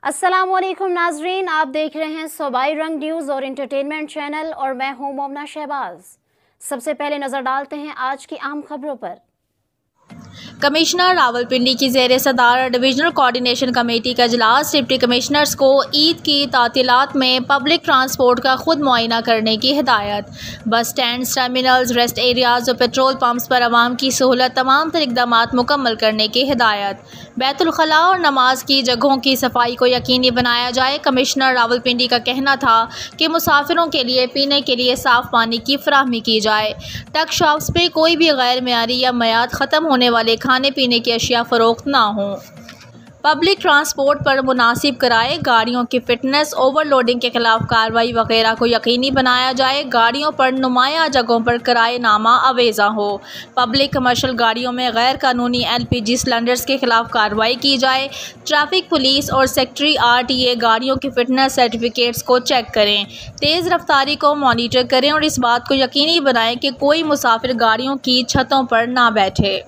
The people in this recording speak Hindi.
अस्सलामुअलैकुम नाजरीन, आप देख रहे हैं सूबाई रंग न्यूज़ और इंटरटेनमेंट चैनल और मैं हूं मोमना शहबाज। सबसे पहले नज़र डालते हैं आज की अहम खबरों पर। कमिश्नर रावलपिंडी की ज़ेर सदारत डिविजनल कोऑर्डिनेशन कमेटी का इजलास डिप्टी कमिश्नर्स को ईद की तातीलात में पब्लिक ट्रांसपोर्ट का खुद मुआयना करने की हिदायत। Bus stand, terminals, rest areas और पेट्रोल पंप्स पर आवाम की सहूलत तमाम तर इक़दामात मुकम्मल करने की हिदायत। बैतुल खला और नमाज की जगहों की सफाई को यकीनी बनाया जाए। कमिश्नर रावलपिंडी का कहना था कि मुसाफिरों के लिए पीने के लिए साफ़ पानी की फराहमी की जाए। टक शॉप्स पे कोई भी गैर मयारी या मयाद ख़त्म होने वाले खाने पीने की अशिया फ़रोख्त ना हों। पब्लिक ट्रांसपोर्ट पर मुनासिब किराए, गाड़ियों की फ़िटनेस, ओवरलोडिंग के खिलाफ कार्रवाई वगैरह को यकीनी बनाया जाए। गाड़ियों पर नुमाया जगहों पर किराएनामा अवेज़ा हो। पब्लिक कमर्शल गाड़ियों में गैर कानूनी LPG सिलेंडर्स के खिलाफ कार्रवाई की जाए। ट्रैफिक पुलिस और सेक्रेटरी RTA गाड़ियों की फ़िटनेस सर्टिफिकेट्स को चेक करें। तेज़ रफ्तारी को मॉनिटर करें और इस बात को यकीनी बनाएं कि कोई मुसाफिर गाड़ियों की छतों पर ना बैठे।